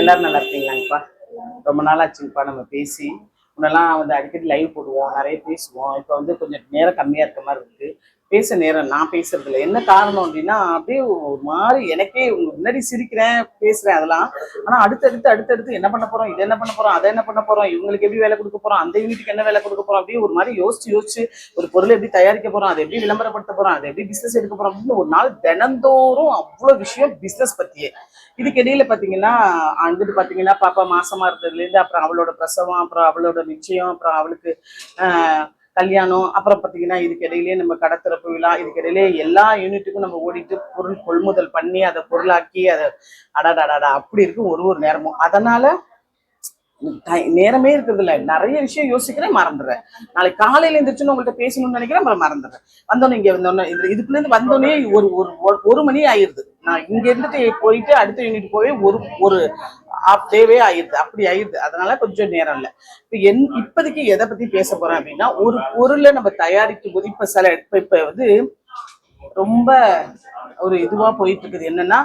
எல்லாரும் நல்லா இருக்கீங்களாங்கப்பா? ரொம்ப நாள் ஆச்சுங்கப்பா நம்ம பேசி. முன்னெல்லாம் வந்து அடிக்கடி லைவ் போடுவோம், நிறைய பேசுவோம். இப்போ வந்து கொஞ்சம் நேரம் கம்மியாக இருக்க மாதிரி இருக்கு. பேச நேரம் நான் பேசுறது இல்லை. என்ன காரணம் அப்படின்னா, அப்படியே ஒரு மாதிரி எனக்கே உங்க முன்னாடி சிரிக்கிறேன், பேசுறேன் அதெல்லாம். ஆனால் அடுத்தடுத்து என்ன பண்ண போறோம், இதை என்ன பண்ண போறோம், அதை என்ன பண்ண போறோம், இவங்களுக்கு எப்படி வேலை கொடுக்க போறோம், அந்த யூனிட்டுக்கு என்ன வேலை கொடுக்க போறோம், அப்படியே ஒரு மாதிரி யோசிச்சு ஒரு பொருளை எப்படி தயாரிக்க போறோம், அதை எப்படி விளம்பரப்படுத்த போறோம், அதை எப்படி பிசினஸ் எடுக்க போறோம் அப்படின்னு ஒரு நாள் தினந்தோறும் அவ்வளோ விஷயம் பிசினஸ் பத்தியே. இதுக்கு இடையில பாத்தீங்கன்னா, அங்கிட்டு பாத்தீங்கன்னா பாப்பா மாசமா இருந்ததுல இருந்து, அப்புறம் அவளோட பிரசவம், அப்புறம் அவளோட நிச்சயம், அப்புறம் அவளுக்கு கல்யாணம், அப்புறம் பாத்தீங்கன்னா இதுக்கு இடையிலேயே நம்ம கடத்திறப்பு விழா, இதுக்கு இடையிலே எல்லா யூனிட்டுக்கும் நம்ம ஓடிட்டு பொருள் கொள்முதல் பண்ணி அதை பொருளாக்கி அதை அடாடாடா அப்படி இருக்கு ஒரு நேரமும். அதனால நேரமே இருக்கிறது இல்லை. நிறைய விஷயம் யோசிக்கிறேன், மறந்துடுறேன். நாளைக்கு காலையில இருந்துச்சுன்னு உங்கள்கிட்ட பேசணும்னு நினைக்கிறேன், அப்புறம் மறந்துடுறேன். வந்தோன்னே இங்க வந்தோன்னே இதுக்குள்ள இருந்து வந்தோடனே ஒரு மணி ஆயிடுது. நான் இங்க இருந்துட்டு போயிட்டு அடுத்த யூனிட் போய் ஒரு ஹாஃப் டேவே ஆயிடுது, அப்படி ஆயிடுது. அதனால கொஞ்சம் நேரம் இல்லை. இப்போதைக்கு எதை பத்தி பேச போறேன் அப்படின்னா, ஒரு பொருளை நம்ம தயாரிக்கும் போது இப்ப வந்து ரொம்ப ஒரு இதுவா போயிட்டு இருக்குது. என்னன்னா,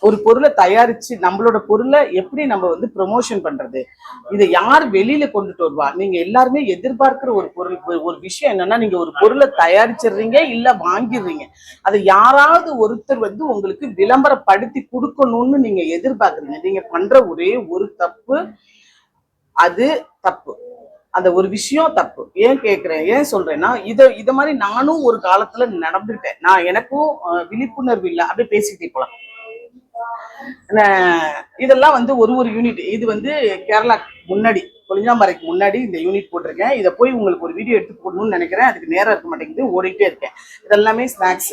ஒரு பொருளை தயாரிச்சு நம்மளோட பொருளை எப்படி நம்ம வந்து ப்ரொமோஷன் பண்றது, இதை யார் வெளியில கொண்டுட்டு வருவா. நீங்க எல்லாருமே எதிர்பார்க்கிற ஒரு பொருள், ஒரு விஷயம் என்னன்னா, நீங்க ஒரு பொருளை தயாரிச்சிடுறீங்க இல்ல வாங்கிடுறீங்க, அதை யாராவது ஒருத்தர் வந்து உங்களுக்கு விளம்பரப்படுத்தி கொடுக்கணும்னு நீங்க எதிர்பார்க்குறீங்க. நீங்க பண்ற ஒரே ஒரு தப்பு, அது தப்பு. அந்த ஒரு விஷயம் தப்பு. ஏன் கேட்கிறேன், ஏன் சொல்றேன்னா, இத மாதிரி நானும் ஒரு காலத்துல நடந்துட்டேன். நான் எனக்கும் விழிப்புணர்வு இல்லை, அப்படியே பேசிக்கிட்டே போலாம். இதெல்லாம் வந்து ஒரு யூனிட். இது வந்து கேரளா முன்னாடி, கொளிஞ்சாம்பாறைக்கு முன்னாடி இந்த யூனிட் போட்டிருக்கேன். இதை போய் உங்களுக்கு ஒரு வீடியோ எடுத்து போடணும்னு நினைக்கிறேன். அதுக்கு நேரம் இருக்க மாட்டேங்குது, ஓடிட்டே இருக்கேன். இதெல்லாமே ஸ்நாக்ஸ்.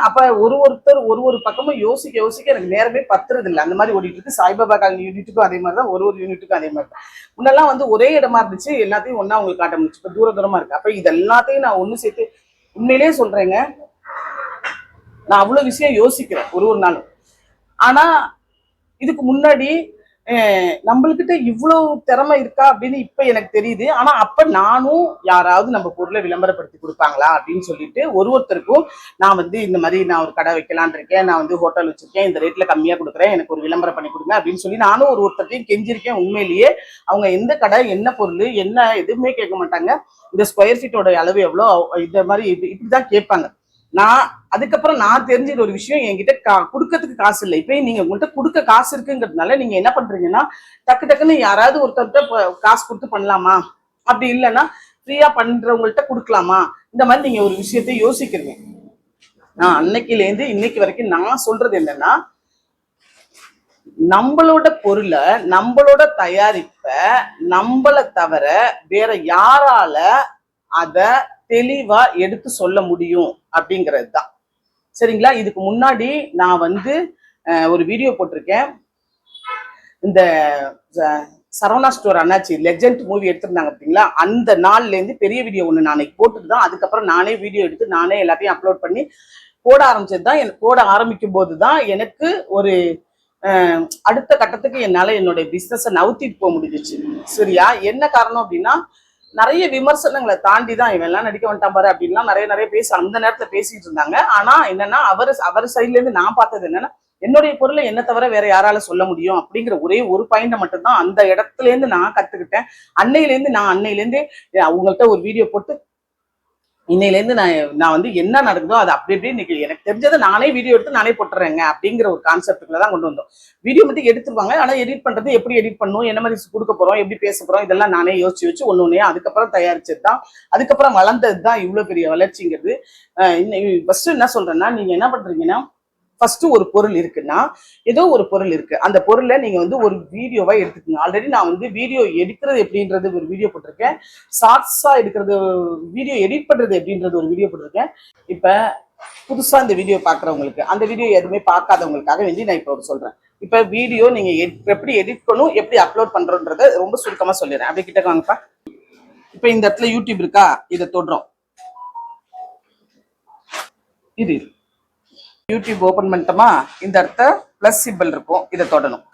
அப்ப ஒருத்தர் ஒரு பக்கமும் யோசிக்க எனக்கு நேரமே பத்துறது இல்லை. அந்த மாதிரி ஓடிட்டு இருக்கு. சாய்பாபா காலனி யூனிட்டுக்கும் அதே மாதிரி தான், ஒரு யூனிட்டுக்கும் அதே மாதிரி தான். முன்னெல்லாம் வந்து ஒரே இடமா இருந்துச்சு, எல்லாத்தையும் ஒன்னா உங்களுக்கு காட்ட முடிச்சு. இப்ப தூரமா இருக்கு. அப்ப இது எல்லாத்தையும் நான் ஒண்ணு சேர்த்து உண்மையிலேயே சொல்றேங்க, நான் அவ்வளவு விஷயம் யோசிக்கிறேன் ஒரு நாளும். ஆனா இதுக்கு முன்னாடி நம்மளுக்கிட்ட இவ்வளவு திறமை இருக்கா அப்படின்னு இப்ப எனக்கு தெரியுது. ஆனா அப்ப நானும் யாராவது நம்ம பொருளை விளம்பரப்படுத்தி கொடுப்பாங்களா அப்படின்னு சொல்லிட்டு ஒருத்தருக்கும் நான் வந்து இந்த மாதிரி நான் ஒரு கடை வைக்கலான் இருக்கேன், நான் வந்து ஹோட்டல் வச்சிருக்கேன், இந்த ரேட்ல கம்மியா கொடுக்குறேன், எனக்கு ஒரு விளம்பரம் பண்ணி கொடுங்க அப்படின்னு சொல்லி நானும் ஒருத்தர்கிட்டையும் கெஞ்சிருக்கேன். உண்மையிலேயே அவங்க எந்த கடை, என்ன பொருள், என்ன எதுவுமே கேட்க மாட்டாங்க. இந்த ஸ்கொயர் ஃபீட்டோட அளவு எவ்வளோ, இந்த மாதிரி இப்படிதான் கேட்பாங்க. நான் அதுக்கப்புறம் நான் தெரிஞ்ச ஒரு விஷயம், என்கிட்ட கொடுக்கறதுக்கு காசு இல்லை. இப்ப நீங்க உங்கள்கிட்ட கொடுக்க காசு இருக்குங்கிறதுனால நீங்க என்ன பண்றீங்கன்னா, டக்குன்னு யாராவது ஒருத்தர்கிட்ட காசு கொடுத்து பண்ணலாமா, அப்படி இல்லைன்னா ஃப்ரீயா பண்றவங்கள்ட்ட கொடுக்கலாமா, இந்த மாதிரி நீங்க ஒரு விஷயத்த யோசிக்கிறீங்க. நான் அன்னைக்குல இருந்து இன்னைக்கு வரைக்கும் நான் சொல்றது என்னன்னா, நம்மளோட பொருளை, நம்மளோட தயாரிப்ப நம்மளை தவிர வேற யாரால அத தெளிவா எடுத்து சொல்ல முடியும் அப்படிங்கிறது தான். சரிங்களா? இதுக்கு முன்னாடி நான் வந்து ஒரு வீடியோ போட்டிருக்கேன். இந்த சரவணா ஸ்டோர் அண்ணாச்சி லெஜெண்ட் மூவி எடுத்திருந்தாங்க பார்த்தீங்களா, அந்த நாள்ல இருந்து பெரிய வீடியோ ஒன்று நான் போட்டுட்டு தான், அதுக்கப்புறம் நானே வீடியோ எடுத்து நானே எல்லாத்தையும் அப்லோட் பண்ணி போட ஆரம்பிச்சது தான். போட ஆரம்பிக்கும் போது தான் எனக்கு ஒரு அடுத்த கட்டத்துக்கு என்னால என்னுடைய பிசினஸை நவுத்திட்டு போக முடிஞ்சிச்சு. சரியா? என்ன காரணம் அப்படின்னா, நிறைய விமர்சனங்களை தாண்டி தான் இவன் எல்லாம் நடிக்க வந்துட்டான் பாரு அப்படின்லாம் நிறைய பேசி அந்த நேரத்துல பேசிட்டு இருந்தாங்க. ஆனா என்னன்னா, அவர் சைட்ல இருந்து நான் பார்த்தது என்னன்னா, என்னுடைய பொருளை என்ன தவிர வேற யாரால சொல்ல முடியும் அப்படிங்கிற ஒரே ஒரு பாயிண்ட மட்டும்தான் அந்த இடத்துல இருந்து நான் கத்துக்கிட்டேன். அன்னையிலேருந்து அவங்கள்ட்ட ஒரு வீடியோ போட்டு இன்னையிலேருந்து நான் வந்து என்ன நடக்குதோ அது அப்படி இன்னைக்கு எனக்கு தெரிஞ்சதை நானே வீடியோ எடுத்து நானே போட்டுறேங்க அப்படிங்கிற ஒரு கான்செப்டுக்குள்ள தான் கொண்டு வந்தோம். வீடியோ மட்டும் எடுத்துருவாங்க, ஆனா எடிட் பண்றது எப்படி எடிட் பண்ணணும், என்ன மாதிரி கொடுக்க போறோம், எப்படி பேச போறோம், இதெல்லாம் நானே யோசிச்சு ஒன்னொன்னே அதுக்கப்புறம் தயாரிச்சது தான். அதுக்கப்புறம் வளர்ந்தது தான் இவ்வளவு பெரிய வளர்ச்சிங்கிறது. ஃபர்ஸ்ட் என்ன சொல்றேன்னா, நீங்க என்ன பண்றீங்கன்னா, ஃபர்ஸ்ட் ஒரு பொருள் இருக்குன்னா, ஏதோ ஒரு பொருள் இருக்கு, அந்த பொருளை நீங்க வந்து ஒரு வீடியோவா எடுத்துக்கோங்க. ஆல்ரெடி நான் வந்து வீடியோ எடுக்கிறது எப்படின்றது ஒரு வீடியோ போட்டிருக்கேன். ஷார்ட்ஸா எடுக்கிறது, வீடியோ எடிட் பண்றது எப்படின்றது ஒரு வீடியோ போட்டிருக்கேன். இப்ப புதுசா இந்த வீடியோ பாக்குறவங்களுக்கு, அந்த வீடியோ எதுவுமே பார்க்காதவங்களுக்காக வேண்டி நான் இப்ப சொல்றேன். இப்ப வீடியோ நீங்க எப்படி எடிட் பண்ணும், எப்படி அப்லோட் பண்றோன்றத ரொம்ப சுருக்கமா சொல்லிடுறேன். அப்படி கிட்ட வாங்கப்பா. இப்ப இந்த இடத்துல யூடியூப் இருக்கா, இதை தொடுறோம். இது யூடியூப் ஓபன் பண்ணிட்டோமா, இந்த இடத்த பிளஸ் சிம்பிள் இருக்கும், இதை தொடணும்.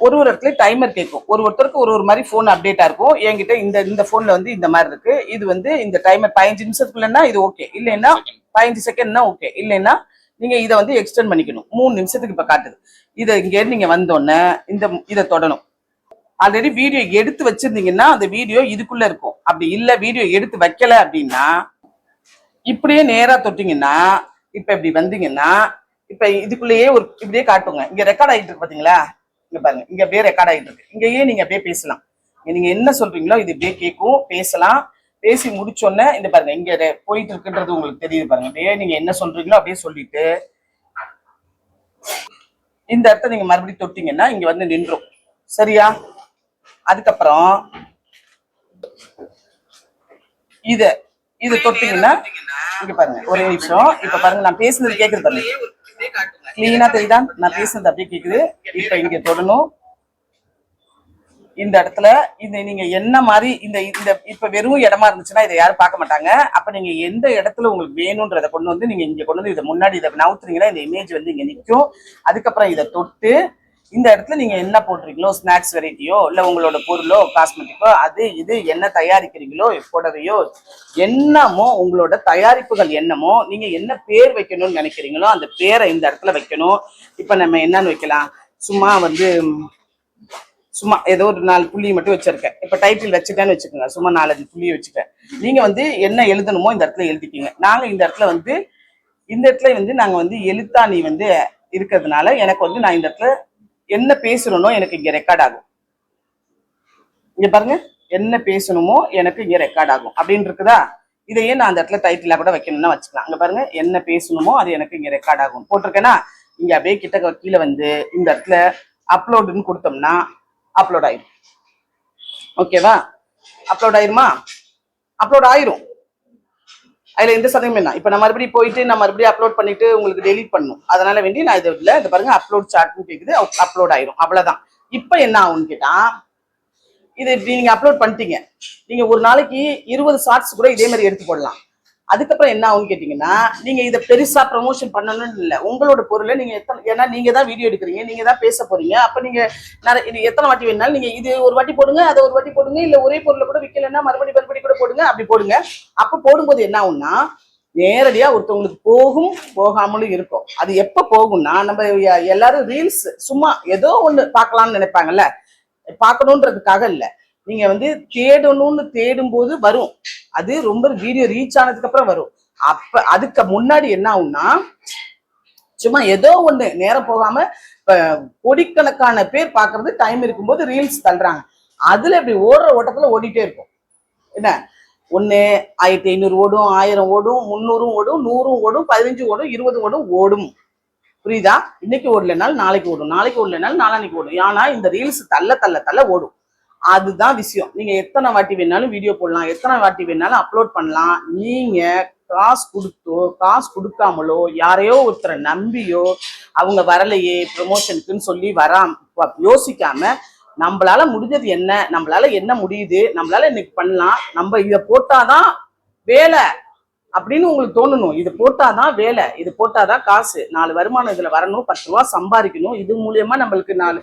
ஒரு இடத்துல டைமர் கேட்கும். ஒருத்தருக்கு ஒரு மாதிரி போன் அப்டேட்டா இருக்கும். என்கிட்ட இந்த போன்ல வந்து இந்த மாதிரி இருக்கு. இது வந்து இந்த டைமர் 15 நிமிஷத்துக்குள்ளன்னா இது ஓகே, இல்லைன்னா 15 செகண்ட்னா ஓகே, இல்லைன்னா நீங்க இதை வந்து எக்ஸ்டெண்ட் பண்ணிக்கணும். 3 நிமிஷத்துக்கு இப்ப காட்டுது. இதை இங்க நீங்க வந்தோடனே இதை தொடணும். ஆல்ரெடி வீடியோ எடுத்து வச்சிருந்தீங்கன்னா அந்த வீடியோ இதுக்குள்ள இருக்கும். அப்படி இல்ல வீடியோ எடுத்து வைக்கல அப்படின்னா இப்படியே நேரா தொட்டிங்கன்னா இப்ப இப்படி வந்தீங்கன்னா இப்ப இதுக்குள்ளேயே ஒரு இப்படியே காட்டுங்க. இங்க ரெக்கார்ட் ஆகிட்டு இருக்கு பாத்தீங்களா? இங்க பாருங்க, இங்க அப்படியே ரெக்கார்ட் ஆகிட்டு இருக்கு. இங்கேயே நீங்க அப்படியே பேசலாம். நீங்க என்ன சொல்றீங்களோ இது இப்படியே கேட்கும், பேசலாம். பேசி முடிச்சோன்னே இந்த பாருங்க இங்க போயிட்டு இருக்குன்றது உங்களுக்கு தெரியுது பாருங்க. அப்படியே நீங்க என்ன சொல்றீங்களோ அப்படியே சொல்லிட்டு இந்த இடத்த நீங்க மறுபடியும் தொட்டிங்கன்னா இங்க வந்து நின்றும். சரியா? அதுக்கப்புறம் இத தொட்டிங்கன்னா இங்க பாருங்க ஒரே நிமிஷம். இப்ப பாருங்க நான் பேசுனது கேக்குது பாருங்க, கிளீனா தெரியுதா? நான் பேசுனது அப்படியே கேக்குது. இப்ப இங்க தொடணும். இந்த இடத்துல இந்த நீங்க என்ன மாதிரி இந்த இந்த இப்ப வெறும் இடமா இருந்துச்சுன்னா இதை யாரும் பார்க்க மாட்டாங்க. அப்ப நீங்க எந்த இடத்துல உங்களுக்கு வேணும்ன்றதை கொண்டு வந்து நீங்க இங்க கொண்டு வந்து இதை முன்னாடி இதை நவுத்துறீங்கன்னா இந்த இமேஜ் வந்து இங்க நிற்கும். அதுக்கப்புறம் இதை தொட்டு இந்த இடத்துல நீங்க என்ன போடுறீங்களோ, ஸ்நாக்ஸ் வெரைட்டியோ இல்ல உங்களோட பொருளோ காஸ்மெட்டிக்கோ அது இது என்ன தயாரிக்கிறீங்களோ, புடவையோ என்னமோ உங்களோட தயாரிப்புகள் என்னமோ நீங்க என்ன பேர் வைக்கணும்னு நினைக்கிறீங்களோ அந்த பேரை இந்த இடத்துல வைக்கணும். இப்ப நம்ம என்னன்னு வைக்கலாம், சும்மா ஏதோ ஒரு 4 புள்ளி மட்டும் வச்சிருக்கேன். இப்ப டைட்டில் வச்சுட்டேன்னு வச்சுக்கோங்க, சும்மா 4 புள்ளி வச்சுட்டேன். நீங்க வந்து என்ன எழுதணுமோ இந்த இடத்துல எழுதிக்கீங்க. நாங்க இந்த இடத்துல வந்து நாங்க வந்து எழுத்தாணி வந்து இருக்கிறதுனால எனக்கு வந்து நான் இந்த இடத்துல என்ன பேசணுமோ எனக்கு இங்க ரெக்கார்ட் ஆகும். இங்க பாருங்க, என்ன பேசணுமோ எனக்கு இங்க ரெக்கார்ட் ஆகும் அப்படின்னு இருக்குதா? இதையே நான் அந்த இடத்துல டைட்டிலா கூட வைக்கணும்னா வச்சுக்கலாம். அங்க பாருங்க, என்ன பேசணுமோ அது எனக்கு இங்க ரெக்கார்ட் ஆகும் போட்டிருக்கேன்னா இங்க அப்படியே கிட்ட கீழே வந்து இந்த இடத்துல அப்லோடுன்னு கொடுத்தோம்னா அப்லோட் ஆயிரும். ஓகேவா? அப்லோட் ஆயிருமா? அப்லோட் ஆயிரும். அதுல எந்த சந்தேகமே இல்லை. இப்ப நான் மறுபடியும் போயிட்டு நான் மறுபடியும் அப்லோட் பண்ணிட்டு உங்களுக்கு டெலீட் பண்ணணும். அதனால வேண்டி நான் இதை பாருங்க அப்லோட் சார்ட்னு கேக்குது, அப்லோட் ஆயிரும். அவ்வளவுதான். இப்ப என்ன ஆகும்னு கேட்டா, இது நீங்க அப்லோட் பண்ணிட்டீங்க. நீங்க ஒரு நாளைக்கு 20 ஷார்ட்ஸ் கூட இதே மாதிரி எடுத்து போடலாம். அதுக்கப்புறம் என்ன ஆகும்னு கேட்டீங்கன்னா, நீங்க இதை பெருசா ப்ரமோஷன் பண்ணணும்னு இல்லை. உங்களோட பொருளை நீங்க ஏன்னா நீங்க தான் வீடியோ எடுக்கிறீங்க, நீங்க தான் பேச போறீங்க. அப்ப நீங்க எத்தனை வாட்டி வேணாலும் நீங்க இது ஒரு வாட்டி போடுங்க, அதை ஒரு வாட்டி போடுங்க, இல்ல ஒரே பொருளை கூட விற்கலன்னா மறுபடி கூட போடுங்க. அப்படி போடுங்க. அப்ப போடும்போது என்ன ஆகும்னா நேரடியா ஒருத்தவங்களுக்கு போகும், போகாமலும் இருக்கும். அது எப்ப போகும்னா, நம்ம எல்லாரும் ரீல்ஸ் சும்மா ஏதோ ஒண்ணு பார்க்கலாம்னு நினைப்பாங்கல்ல, பார்க்கணுன்றதுக்காக இல்ல, நீங்க வந்து தேடணும்னு தேடும் போது வரும். அது ரொம்ப வீடியோ ரீச் ஆனதுக்கு அப்புறம் வரும். அப்ப அதுக்கு முன்னாடி என்ன ஆகும்னா, சும்மா ஏதோ ஒண்ணு நேரம் போகாம கோடிக்கணக்கான பேர் பாக்குறது டைம் இருக்கும்போது ரீல்ஸ் தள்ளுறாங்க. அதுல இப்படி ஓடுற ஓட்டத்துல ஓடிட்டே இருக்கும். என்ன, ஒண்ணு 1500 ஓடும், 1000 ஓடும், 300 ஓடும், 100 ஓடும், 15 ஓடும், 20 ஓடும். புரியுதா? இன்னைக்கு ஓடலைனாலும் நாளைக்கு ஓடும், நாளைக்கு ஓடலைனாலும் நாளான்னைக்கு ஓடும். ஏன்னா இந்த ரீல்ஸ் தள்ள தள்ள தள்ள ஓடும். அதுதான் விஷயம். நீங்க எத்தனை வாட்டி வேணாலும் வீடியோ போடலாம், எத்தனை வாட்டி வேணாலும் அப்லோட் பண்ணலாம். நீங்க காசு கொடுத்தோ காசு கொடுக்காமலோ யாரையோ ஒருத்தரை நம்பியோ அவங்க வரலையே ப்ரமோஷனுக்குன்னு சொல்லி யோசிக்காம நம்மளால முடிஞ்சது என்ன, நம்மளால என்ன முடியுது, நம்மளால இன்னைக்கு பண்ணலாம், நம்ம இதை போட்டாதான் வேலை அப்படின்னு உங்களுக்கு தோணணும். இது போட்டாதான் வேலை, இது போட்டாதான் காசு, 4 வருமானம் இதுல வரணும், 10 ரூபா சம்பாதிக்கணும், இது மூலியமா நம்மளுக்கு 4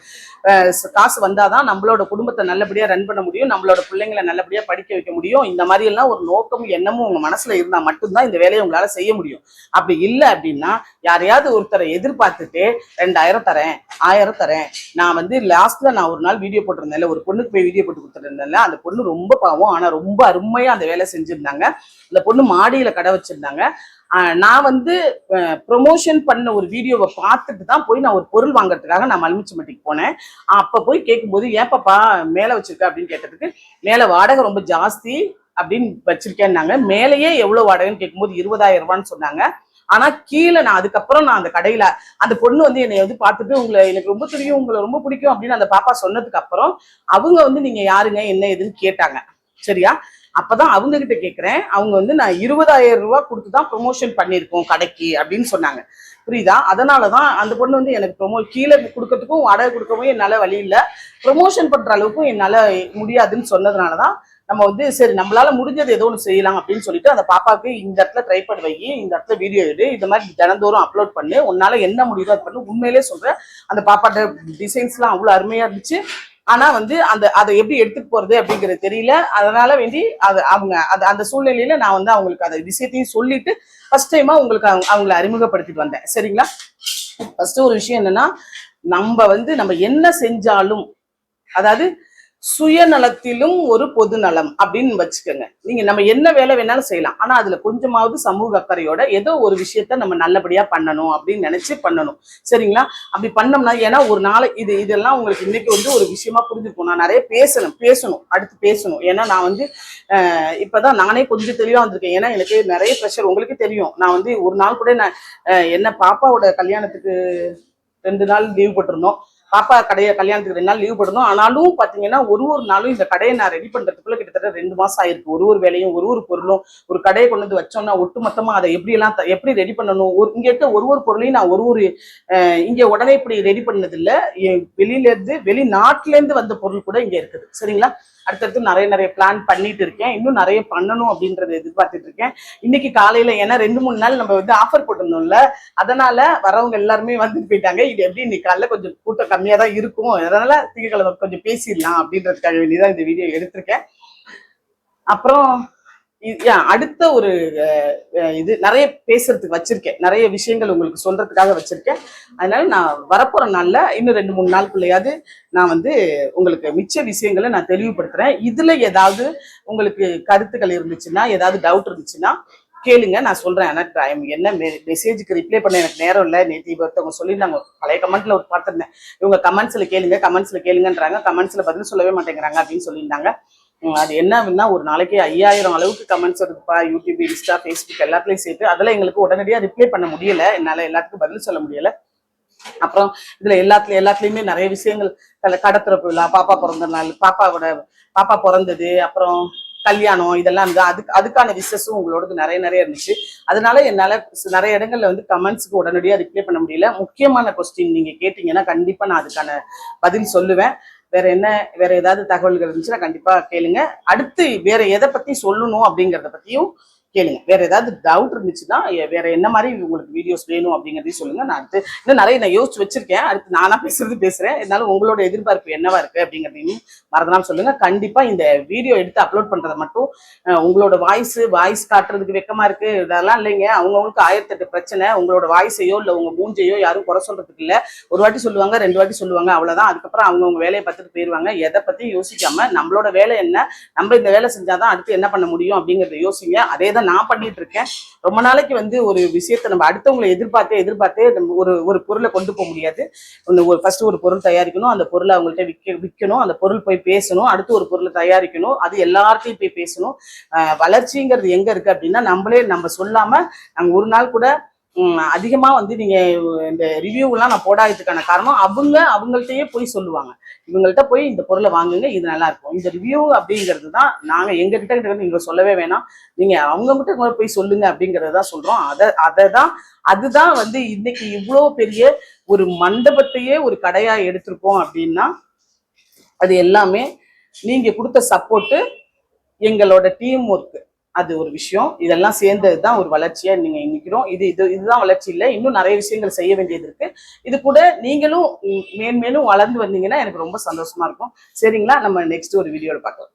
காசு வந்தாதான் நம்மளோட குடும்பத்தை நல்லபடியா ரன் பண்ண முடியும், நம்மளோட பிள்ளைங்களை நல்லபடியா படிக்க வைக்க முடியும். இந்த மாதிரி எல்லாம் ஒரு நோக்கமும் எண்ணமும் உங்க மனசுல இருந்தா மட்டும்தான் இந்த வேலையை உங்களால செய்ய முடியும். அப்படி இல்லை அப்படின்னா யாரையாவது ஒருத்தரை எதிர்பார்த்துட்டு 2000 தரேன், 1000 தரேன். நான் வந்து லாஸ்ட்ல நான் ஒரு நாள் வீடியோ போட்டிருந்தேன்ல, ஒரு பொண்ணுக்கு போய் வீடியோ போட்டு கொடுத்துருந்தேன்ல, அந்த பொண்ணு ரொம்ப பாவம், ஆனா ரொம்ப அருமையா அந்த வேலை செஞ்சிருந்தாங்க. அந்த பொண்ணு மாடியில கடை வச்சிருந்தாங்க. நான் வந்து ப்ரொமோஷன் பண்ண ஒரு வீடியோவை பார்த்துட்டு தான் போய் நான் ஒரு பொருள் வாங்குறதுக்காக நான் மல்மிச்சம்பட்டிக்கு போனேன். அப்ப போய் கேட்கும்போது ஏப்பாப்பா மேல வச்சிருக்க அப்படின்னு கேட்டதுக்கு, மேல வாடகை ரொம்ப ஜாஸ்தி அப்படின்னு வச்சிருக்கேன்னாங்க. மேலேயே எவ்வளவு வாடகைன்னு கேட்கும்போது 20,000 ரூபான்னு சொன்னாங்க. ஆனா கீழே நான் அதுக்கப்புறம் நான் அந்த கடையில அந்த பொண்ணு வந்து என்னை வந்து பார்த்துட்டு உங்களை எனக்கு ரொம்ப தெரியும், உங்களை ரொம்ப பிடிக்கும் அப்படின்னு அந்த பாப்பா சொன்னதுக்கு அப்புறம் அவங்க வந்து நீங்க யாருங்க என்ன எதுன்னு கேட்டாங்க. சரியா? அப்பதான் அவங்க கிட்ட கேட்கிறேன். அவங்க வந்து நான் 20,000 ரூபாய் கொடுத்துதான் ப்ரொமோஷன் பண்ணிருக்கோம் கடைக்கு அப்படின்னு சொன்னாங்க. புரியுதா? அதனாலதான் அந்த பொண்ணு வந்து எனக்கு கீழே கொடுக்கறதுக்கும் வாடகை கொடுக்கவும் என்னால வழி இல்லை, ப்ரொமோஷன் பண்ற அளவுக்கும் என்னால முடியாதுன்னு சொன்னதுனாலதான் நம்ம வந்து சரி நம்மளால முடிஞ்சது ஏதோ ஒன்று செய்யலாம் அப்படின்னு சொல்லிட்டு அந்த பாப்பாவுக்கு இந்த இடத்துல ட்ரை பண்ணி வை, இந்த இடத்துல வீடியோ எடு, இந்த மாதிரி தினந்தோறும் அப்லோட் பண்ணு, உன்னால என்ன முடியுதோ அது பண்ணு. உண்மையிலே சொல்றேன், அந்த பாப்பாட்ட டிசைன்ஸ் எல்லாம் அவ்வளவு அருமையா இருந்துச்சு. ஆனா வந்து அதை எப்படி எடுத்துட்டு போறது அப்படிங்கிறது தெரியல. அதனால வேண்டி அவங்க அந்த சூழ்நிலையில நான் வந்து அவங்களுக்கு அந்த விஷயத்தையும் சொல்லிட்டு ஃபர்ஸ்ட் டைமா உங்களுக்கு அவங்களை அறிமுகப்படுத்திட்டு வந்தேன். சரிங்களா? ஃபர்ஸ்ட் ஒரு விஷயம் என்னன்னா, நம்ம என்ன செஞ்சாலும், அதாவது சுயநலத்திலும் ஒரு பொது நலம் அப்படின்னு வச்சுக்கோங்க. நம்ம என்ன வேலை வேணாலும் செய்யலாம், ஆனா அதுல கொஞ்சமாவது சமூக அக்கறையோட ஏதோ ஒரு விஷயத்த நம்ம நல்லபடியா பண்ணணும் அப்படின்னு நினைச்சு பண்ணணும். சரிங்களா? அப்படி பண்ணோம்னா, ஏன்னா ஒரு நாளை இதெல்லாம் உங்களுக்கு இன்னைக்கு வந்து ஒரு விஷயமா புரிஞ்சுக்கும். நான் நிறைய பேசணும் அடுத்து பேசணும். ஏன்னா நான் வந்து இப்பதான் நானே கொஞ்சம் தெளிவா வந்திருக்கேன். ஏன்னா எனக்கு நிறைய ப்ரெஷர், உங்களுக்கு தெரியும். நான் வந்து ஒரு நாள் கூட நான் என்ன பாப்பாவோட கல்யாணத்துக்கு 2 நாள் லீவ் போட்டிருந்தோம். பாப்பா கல்யாணத்துக்கு 2 நாள் லீவ் போடணும். ஆனாலும் பாத்தீங்கன்னா ஒரு நாளும் இந்த கடையை நான் ரெடி பண்றதுக்குள்ள கிட்டத்தட்ட 2 மாசம் ஆயிருக்கு. ஒரு வேலையும் ஒரு பொருளும், ஒரு கடையை கொண்டு வந்து வச்சோம்னா ஒட்டு மொத்தமா அதை எப்படி ரெடி பண்ணணும், இங்க இருக்க ஒரு பொருளையும் நான் இங்க உடனே இப்படி ரெடி பண்ணது இல்ல. வெளிநாட்டுல இருந்து வந்த பொருள் கூட இங்க இருக்குது. சரிங்களா? அடுத்தடுத்து நிறைய பிளான் பண்ணிட்டு இருக்கேன். இன்னும் நிறைய பண்ணணும் அப்படின்றத எதிர்பார்த்துட்டு இருக்கேன். இன்னைக்கு காலையில ஏன்னா 2-3 நாள் நம்ம வந்து ஆஃபர் போட்டிருந்தோம்ல, அதனால வரவங்க எல்லாருமே வந்துட்டு போயிட்டாங்க. இது எப்படி இன்னைக்கு காலையில கொஞ்சம் கூட்டம் கம்மியா தான் இருக்கும், அதனால திங்கட்கிழமை கொஞ்சம் பேசிடலாம் அப்படின்றதுக்காக வேண்டியதான் இந்த வீடியோ எடுத்திருக்கேன். அப்புறம் அடுத்த ஒரு நிறைய பேசுறதுக்கு வச்சிருக்கேன், நிறைய விஷயங்கள் உங்களுக்கு சொல்றதுக்காக வச்சிருக்கேன். அதனால நான் வரப்போற நாள்ல இன்னும் 2-3 நாளுக்குள்ளையாவது நான் வந்து உங்களுக்கு மிச்ச விஷயங்களை நான் தெளிவுபடுத்துறேன். இதுல ஏதாவது உங்களுக்கு கருத்துக்கள் இருந்துச்சுன்னா, ஏதாவது டவுட் இருந்துச்சுன்னா கேளுங்க, நான் சொல்றேன். எனக்கு என்ன மெசேஜுக்கு ரிப்ளை பண்ண எனக்கு நேரம் இல்லை. நேற்று ஒருத்தவங்க சொல்லியிருந்தாங்க, பழைய கமெண்ட்ல ஒரு பார்த்துருந்தேன், இவங்க கமெண்ட்ஸ்ல கேளுங்கன்றாங்க, கமெண்ட்ஸ்ல பதில் சொல்லவே மாட்டேங்கிறாங்க அப்படின்னு சொல்லியிருந்தாங்க. அது என்னன்னா, ஒரு நாளைக்கு 5000 அளவுக்கு கமெண்ட்ஸ் இருக்குப்பா, யூடியூப், இன்ஸ்டா, ஃபேஸ்புக் எல்லாத்துலயும் சேர்த்து. அதெல்லாம் எங்களுக்கு உடனடியா ரிப்ளை பண்ண முடியல, என்னால எல்லாத்துக்கும் பதில் சொல்ல முடியல. அப்புறம் இதுல எல்லாத்துலயுமே நிறைய விஷயங்கள், கடத்திறப்பு விழா, பாப்பா பிறந்த நாள், பாப்பா பிறந்தது, அப்புறம் கல்யாணம், இதெல்லாம் அதுக்கான விஷஸும் உங்களோட நிறைய இருந்துச்சு. அதனால என்னால நிறைய இடங்கள்ல வந்து கமெண்ட்ஸ்க்கு உடனடியா ரிப்ளை பண்ண முடியல. முக்கியமான கொஸ்டின் நீங்க கேட்டீங்கன்னா கண்டிப்பா நான் அதுக்கான பதில் சொல்லுவேன். வேற ஏதாவது தகவல்கள் இருந்துச்சுன்னா கண்டிப்பா கேளுங்க. அடுத்து வேற எதை பத்தி சொல்லணும் அப்படிங்கறத பத்தியும் கேளுங்க. வேற ஏதாவது டவுட் இருந்துச்சுன்னா, வேற என்ன மாதிரி உங்களுக்கு வீடியோஸ் வேணும் அப்படிங்கறதையும் சொல்லுங்க. நான் அடுத்து இன்னும் நான் யோசிச்சு வச்சிருக்கேன். அடுத்து நானா பேசுறேன். இருந்தாலும் உங்களோட எதிர்பார்ப்பு என்னவா இருக்கு அப்படிங்கறதையும் மறந்துடாம சொல்லுங்க. கண்டிப்பா இந்த வீடியோ எடுத்து அப்லோட் பண்றதை மட்டும் உங்களோட வாய்ஸ் காட்டுறதுக்கு வெக்கமா இருக்கு இதெல்லாம் இல்லைங்க. அவங்கவுங்களுக்கு 1008 பிரச்சனை. உங்களோட வாய்ஸையோ இல்ல உங்க மூஞ்சையோ யாரும் குறை சொல்றதுக்கு இல்ல. ஒரு வாட்டி சொல்லுவாங்க, 2 வாட்டி சொல்லுவாங்க, அவ்வளவுதான். அதுக்கப்புறம் அவங்கவுங்க வேலையை பார்த்துட்டு போயிருவாங்க. எதை பத்தி யோசிக்காம நம்மளோட வேலை என்ன, நம்ம இந்த வேலை செஞ்சாதான் அடுத்து என்ன பண்ண முடியும் அப்படிங்கறத யோசிங்க. அதேதான் நான் பண்ணிட்டு இருக்கேன். ரொம்ப நாளைக்கு வந்து ஒரு விஷயத்த நம்ம அடுத்தவங்களை எதிர்பார்த்தே ஒரு பொருளை கொண்டு போக முடியாது. ஃபர்ஸ்ட் ஒரு பொருள் தயாரிக்கணும், அந்த பொருளை அவங்கள்ட்ட விற்கணும், அந்த பொருள் போய் பேசணும், அடுத்து ஒரு பொருளை தயாரிக்கணும், அது எல்லார்ட்டையும் போய் பேசணும். வளர்ச்சிங்கிறது எங்க இருக்கு அப்படின்னா, நம்ம சொல்லாம நாங்க ஒரு நாள் கூட அதிகமா வந்து நீங்க இந்த ரிவ்யூ எல்லாம் நான் போடாததுக்கான காரணம், அவங்கள்ட்டயே போய் சொல்லுவாங்க, இவங்கள்ட்ட போய் இந்த பொருளை வாங்குங்க, இது நல்லா இருக்கும். இந்த ரிவ்யூ அப்படிங்கிறது தான் நாங்க எங்க கிட்ட நீங்க சொல்லவே வேணாம், நீங்க அவங்க கிட்ட போய் சொல்லுங்க அப்படிங்கறதான் சொல்றோம். அதுதான் வந்து இன்னைக்கு இவ்வளவு பெரிய ஒரு மண்டபத்தையே ஒரு கடையா எடுத்திருக்கோம் அப்படின்னா, அது எல்லாமே நீங்க கொடுத்த சப்போர்ட், எங்களோட டீம் ஒர்க், அது ஒரு விஷயம். இதெல்லாம் சேர்ந்ததுதான் ஒரு வளர்ச்சியா நீங்க நிக்கிறோம். இதுதான் வளர்ச்சி இல்லை, இன்னும் நிறைய விஷயங்கள் செய்ய வேண்டியது இருக்கு. இது கூட நீங்களும் மேன்மேலும் வளர்ந்து வந்தீங்கன்னா எனக்கு ரொம்ப சந்தோஷமா இருக்கும். சரிங்களா? நம்ம நெக்ஸ்ட் ஒரு வீடியோல பார்க்கலாம்.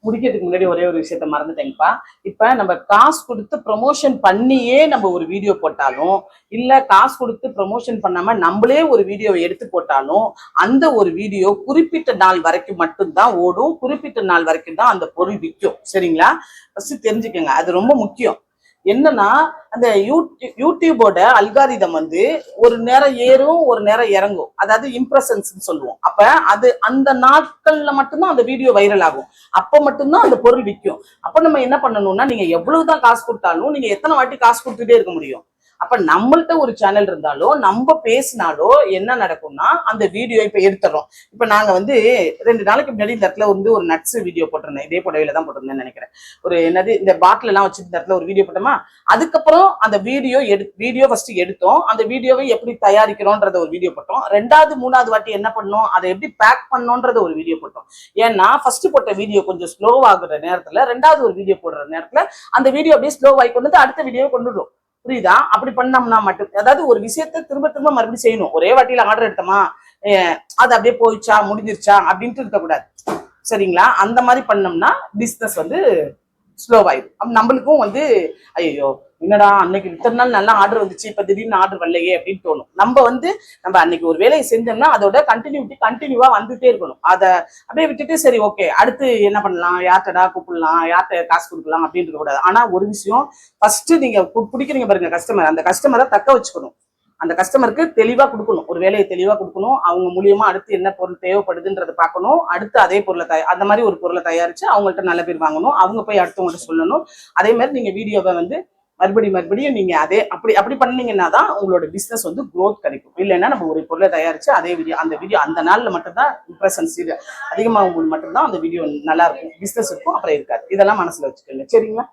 முடிக்கிறதுக்கு முன்னாடி ஒரே ஒரு விஷயத்த மறந்துட்டேங்கப்பா. இப்ப நம்ம காசு கொடுத்து ப்ரொமோஷன் பண்ணியே நம்ம ஒரு வீடியோ போட்டாலும், இல்ல காசு கொடுத்து ப்ரொமோஷன் பண்ணாம நம்மளே ஒரு வீடியோவை எடுத்து போட்டாலும், அந்த ஒரு வீடியோ குறிப்பிட்ட நாள் வரைக்கும் மட்டும்தான் ஓடும், குறிப்பிட்ட நாள் வரைக்கும் தான் அந்த பொருள் விற்கும். சரிங்களா? ஃபர்ஸ்ட் தெரிஞ்சுக்கோங்க, அது ரொம்ப முக்கியம். என்னன்னா, அந்த யூடியூபோட அல்காரிதம் வந்து ஒரு நேரம் ஏறும், ஒரு நேரம் இறங்கும். அதாவது இம்ப்ரெஷன்ஸ் சொல்லுவோம். அப்ப அது அந்த நாட்கள்ல மட்டும்தான் அந்த வீடியோ வைரல் ஆகும். அப்ப மட்டும்தான் அந்த பொருள் விற்கும். அப்ப நம்ம என்ன பண்ணணும்னா, நீங்க எவ்வளவுதான் காசு கொடுத்தாலும் நீங்க எத்தனை வாட்டி காசு கொடுத்துட்டே இருக்க முடியும்? அப்ப நம்மள்ட்ட ஒரு சேனல் இருந்தாலோ, நம்ம பேசினாலோ என்ன நடக்கும்னா, அந்த வீடியோ இப்ப எடுத்துறோம். இப்ப நாங்க வந்து 2 நாளைக்கு முன்னாடி இந்த இடத்துல வந்து ஒரு நட்ஸ் வீடியோ போட்டிருந்தேன். இதே புடவையில தான் போட்டிருந்தேன்னு நினைக்கிறேன். ஒரு என்னது இந்த பாட்டில் எல்லாம் வச்சு இந்த இடத்துல ஒரு வீடியோ போட்டோமா, அதுக்கப்புறம் அந்த வீடியோ ஃபர்ஸ்ட் எடுத்தோம். அந்த வீடியோவை எப்படி தயாரிக்கிறோம்ன்றத ஒரு வீடியோ போட்டோம். 2வது 3வது வாட்டி என்ன பண்ணோம், அதை எப்படி பேக் பண்ணோன்றத ஒரு வீடியோ போட்டோம். ஏன்னா ஃபர்ஸ்ட் போட்ட வீடியோ கொஞ்சம் ஸ்லோ ஆகுற நேரத்துல 2வது ஒரு வீடியோ போடுற நேரத்துல அந்த வீடியோ அப்படியே ஸ்லோ ஆகி கொண்டு வந்து அடுத்த வீடியோவை கொண்டு வரும். புரியுதா? அப்படி பண்ணோம்னா மட்டும், அதாவது ஒரு விஷயத்த திரும்ப மறுபடியும் செய்யணும். ஒரே வாட்டியில ஆர்டர் எடுத்தோமா, அது அப்படியே போயிடுச்சா முடிஞ்சிருச்சா அப்படின்ட்டு இருக்கக்கூடாது. சரிங்களா? அந்த மாதிரி பண்ணோம்னா பிஸ்னஸ் வந்து ஸ்லோவாயிடும். நம்மளுக்கும் வந்து ஐயோ என்னடா அன்னைக்கு இத்தனை நாள் நல்லா ஆர்டர் வந்துச்சு, இப்ப திடீர்னு ஆர்டர் வரலையே அப்படின்னு தோணும். நம்ம அன்னைக்கு ஒரு வேலையை செஞ்சோம்னா அதோட கண்டினியூவா வந்துட்டே இருக்கணும். அதை அப்படியே விட்டுட்டு சரி ஓகே அடுத்து என்ன பண்ணலாம், யார்கிட்டடா கூப்பிடலாம், யார்கிட்ட காசு கொடுக்கலாம் அப்படின்னு இருக்க கூடாது. ஆனா ஒரு விஷயம், ஃபர்ஸ்ட் நீங்க பிடிக்கிறீங்க பாருங்க கஸ்டமர், அந்த கஸ்டமரை தக்க வச்சுக்கணும். அந்த கஸ்டமருக்கு தெளிவா கொடுக்கணும், ஒரு வேலையை தெளிவா கொடுக்கணும். அவங்க மூலியமா அடுத்து என்ன பொருள் தேவைப்படுதுன்றதை பார்க்கணும். அடுத்து அதே பொருளை அந்த மாதிரி ஒரு பொருளை தயாரிச்சு அவங்கள்ட்ட நல்ல பேர் வாங்கணும். அவங்க போய் அடுத்தவங்கள்ட்ட சொல்லணும். அதே மாதிரி நீங்க வீடியோவை வந்து மறுபடியும் நீங்க அதே அப்படி அப்படி பண்ணீங்கன்னா தான் உங்களோட பிசினஸ் வந்து க்ரோத் கிடைக்கும். இல்லைன்னா நம்ம ஒரு பொருளை தயாரிச்சு அதே வீடியோ அந்த நாள்ல மட்டும்தான் இம்ப்ரெஷன்ஸ் அதிகமாக உங்களுக்கு மட்டும்தான் அந்த வீடியோ நல்லா இருக்கும், பிசினஸ் இருக்கும், அப்புறம் இருக்காது. இதெல்லாம் மனசுல வச்சுக்கோங்க. சரிங்களா?